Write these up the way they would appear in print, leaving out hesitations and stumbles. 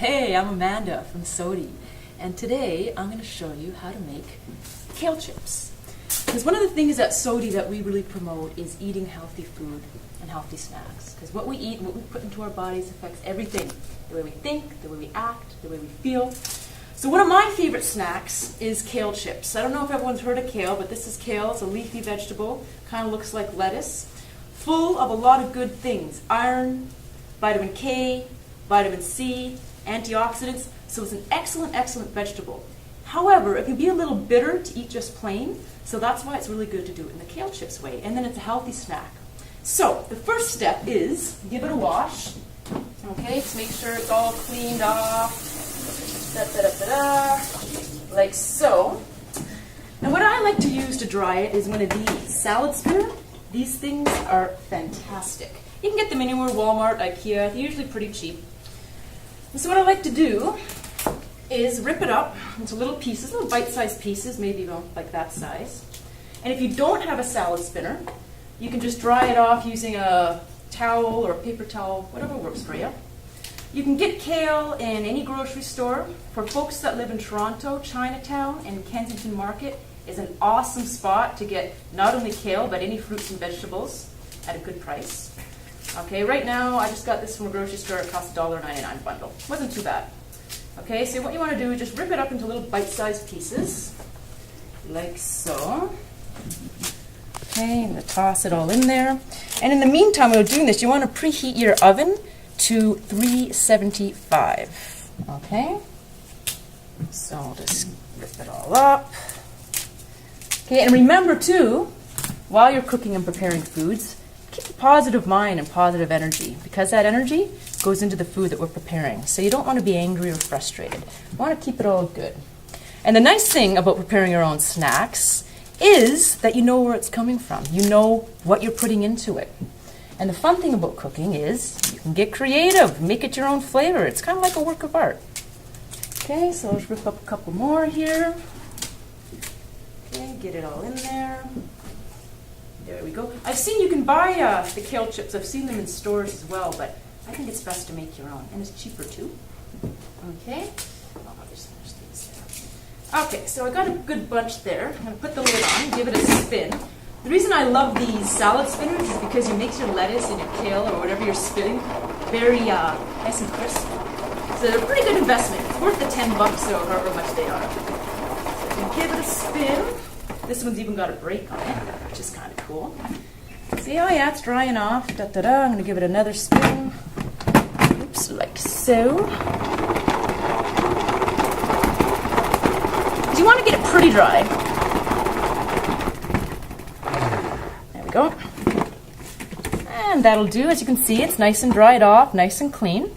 Hey, I'm Amanda from SOADI, and today I'm going to show you how to make kale chips. Because one of the things at SOADI that we really promote is eating healthy food and healthy snacks. Because what we eat and what we put into our bodies affects everything. The way we think, the way we act, the way we feel. So one of my favorite snacks is kale chips. I don't know if everyone's heard of kale, but this is kale. It's a leafy vegetable, kind of looks like lettuce, full of a lot of good things. Iron, vitamin K, vitamin C, antioxidants, so it's an excellent, excellent vegetable. However, it can be a little bitter to eat just plain, so that's why it's really good to do it in the kale chips way, and then it's a healthy snack. So, the first step is give it a wash, okay, to make sure it's all cleaned off, like so. And what I like to use to dry it is one of these salad spinner. These things are fantastic. You can get them anywhere, Walmart, IKEA, they're usually pretty cheap. And so what I like to do is rip it up into little pieces, little bite-sized pieces, maybe about like that size. And if you don't have a salad spinner, you can just dry it off using a towel or a paper towel, whatever works for you. You can get kale in any grocery store. For folks that live in Toronto, Chinatown and Kensington Market is an awesome spot to get not only kale, but any fruits and vegetables at a good price. Okay, right now I just got this from a grocery store. It cost $1.99 bundle. Wasn't too bad. Okay, so what you want to do is just rip it up into little bite-sized pieces, like so. Okay, I'm going to toss it all in there. And in the meantime, while you're doing this, you want to preheat your oven to 375. Okay, so I'll just rip it all up. Okay, and remember too, while you're cooking and preparing foods, keep a positive mind and positive energy, because that energy goes into the food that we're preparing. So you don't want to be angry or frustrated. You want to keep it all good. And the nice thing about preparing your own snacks is that you know where it's coming from. You know what you're putting into it. And the fun thing about cooking is you can get creative, make it your own flavor. It's kind of like a work of art. Okay, so let's rip up a couple more here. Okay, get it all in there. There we go. I've seen you can buy the kale chips. I've seen them in stores as well, but I think it's best to make your own, and it's cheaper too. Okay. Oh, I'll just finish these there. Okay, so I got a good bunch there. I'm going to put the lid on, give it a spin. The reason I love these salad spinners is because it makes your lettuce and your kale or whatever you're spinning very nice and crisp. So they're a pretty good investment. It's worth the $10 or however much they are. So you give it a spin. This one's even got a break on it, which is kind of cool. See, oh yeah, it's drying off. I'm going to give it another spin. Oops, like so. You want to get it pretty dry. There we go. And that'll do. As you can see, it's nice and dried off, nice and clean.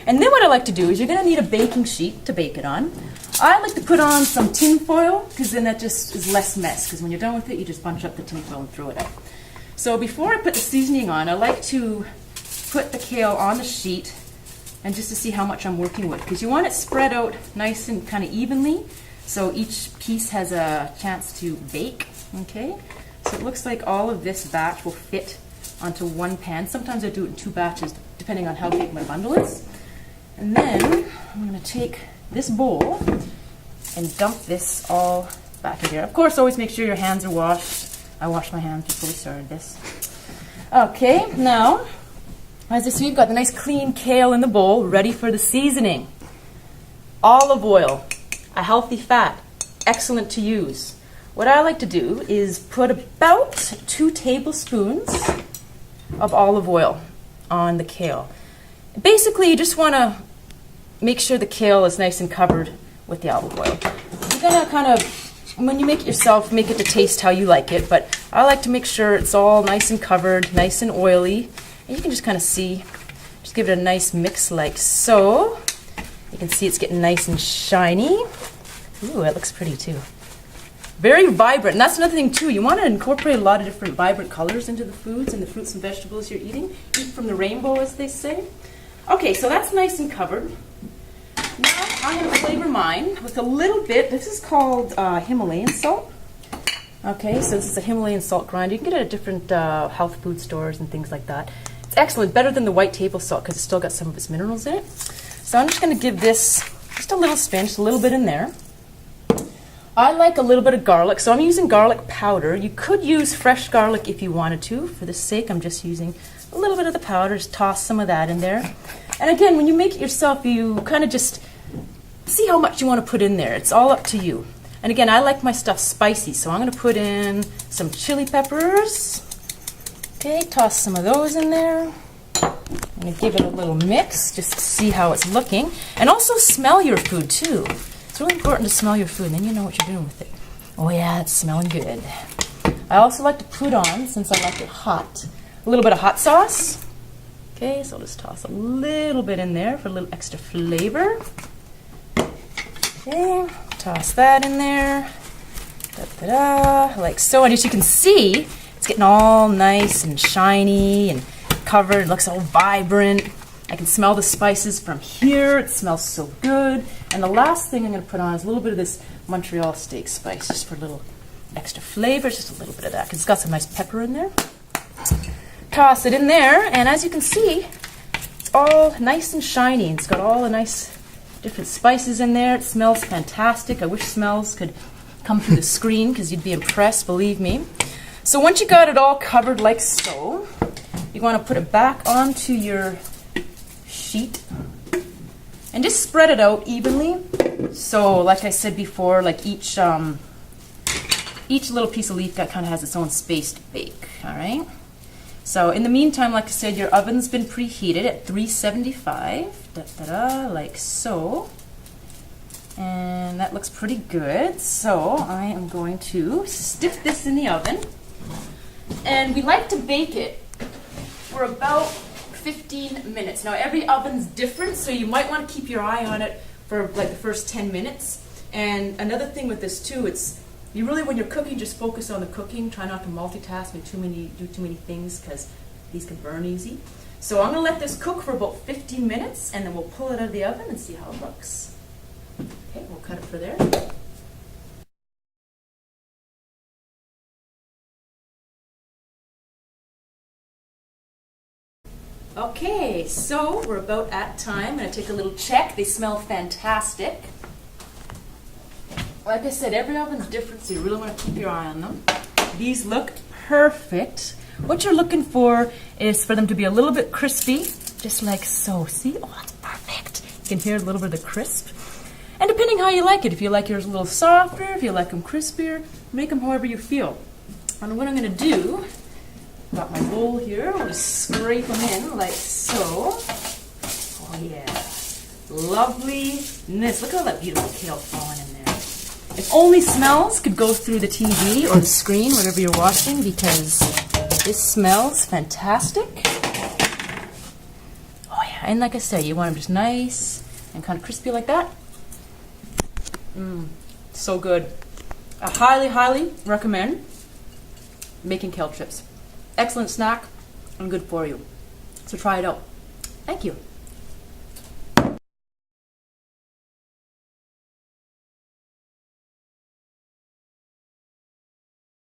And then what I like to do is you're going to need a baking sheet to bake it on. I like to put on some tin foil, because then that just is less mess. Because when you're done with it, you just bunch up the tin foil and throw it out. So before I put the seasoning on, I like to put the kale on the sheet, and just to see how much I'm working with. Because you want it spread out nice and kind of evenly, so each piece has a chance to bake. Okay, so it looks like all of this batch will fit onto one pan. Sometimes I do it in two batches, depending on how big my bundle is. And then I'm going to take this bowl and dump this all back in here. Of course, always make sure your hands are washed. I washed my hands before we started this. Okay, now, as you see, we've got the nice clean kale in the bowl, ready for the seasoning. Olive oil, a healthy fat, excellent to use. What I like to do is put about 2 tablespoons of olive oil on the kale. Basically, you just want to make sure the kale is nice and covered with the olive oil. You're going to kind of, when you make it yourself, make it to taste how you like it, but I like to make sure it's all nice and covered, nice and oily. And you can just kind of see, just give it a nice mix like so. You can see it's getting nice and shiny. Ooh, that looks pretty too. Very vibrant, and that's another thing too. You want to incorporate a lot of different vibrant colors into the foods and the fruits and vegetables you're eating. Eat from the rainbow, as they say. Okay, so that's nice and covered. Now I'm going to flavor mine with a little bit. This is called Himalayan salt. Okay, so this is a Himalayan salt grind. You can get it at different health food stores and things like that. It's excellent, better than the white table salt because it's still got some of its minerals in it. So I'm just going to give this just a little spin, just a little bit in there. I like a little bit of garlic, so I'm using garlic powder. You could use fresh garlic if you wanted to. For the sake, I'm just using a little bit of the powder. Just toss some of that in there. And again, when you make it yourself, you kind of just see how much you want to put in there. It's all up to you. And again, I like my stuff spicy, so I'm going to put in some chili peppers. Okay, toss some of those in there. I'm going to give it a little mix just to see how it's looking. And also smell your food too. It's really important to smell your food, and then you know what you're doing with it. Oh yeah, it's smelling good. I also like to put on, since I like it hot, a little bit of hot sauce. Okay, so I'll just toss a little bit in there for a little extra flavor. Okay, toss that in there. Da-da-da, like so. And as you can see, it's getting all nice and shiny and covered. It looks all vibrant. I can smell the spices from here. It smells so good. And the last thing I'm going to put on is a little bit of this Montreal steak spice, just for a little extra flavor, just a little bit of that, because it's got some nice pepper in there. Toss it in there, and as you can see, it's all nice and shiny. It's got all the nice different spices in there. It smells fantastic. I wish smells could come through the screen, because you'd be impressed, believe me. So once you got it all covered like so, you want to put it back onto your sheet and just spread it out evenly. So like I said before, like each little piece of leaf kind of has its own space to bake. All right, so in the meantime, like I said, your oven's been preheated at 375, like so, and that looks pretty good. So I am going to stick this in the oven, and we like to bake it for about 15 minutes. Now every oven's different, so you might want to keep your eye on it for like the first 10 minutes. And another thing with this too, it's you really, when you're cooking, just focus on the cooking. Try not to multitask and do too many things, because these can burn easy. So I'm going to let this cook for about 15 minutes, and then we'll pull it out of the oven and see how it looks. Okay, we'll cut it for there. Okay, so we're about at time. I'm going to take a little check. They smell fantastic. Like I said, every oven's different, so you really want to keep your eye on them. These look perfect. What you're looking for is for them to be a little bit crispy, just like so. See? Oh, it's perfect. You can hear a little bit of the crisp. And depending how you like it, if you like yours a little softer, if you like them crispier, make them however you feel. And what I'm going to do, got my bowl here, I'll just scrape them in like so. Oh yeah, loveliness. Look at all that beautiful kale falling in there. If only smells could go through the TV or the screen, whatever you're watching, because this smells fantastic. Oh yeah, and like I said, you want them just nice and kind of crispy like that. So good. I highly, highly recommend making kale chips. Excellent snack and good for you. So try it out. Thank you.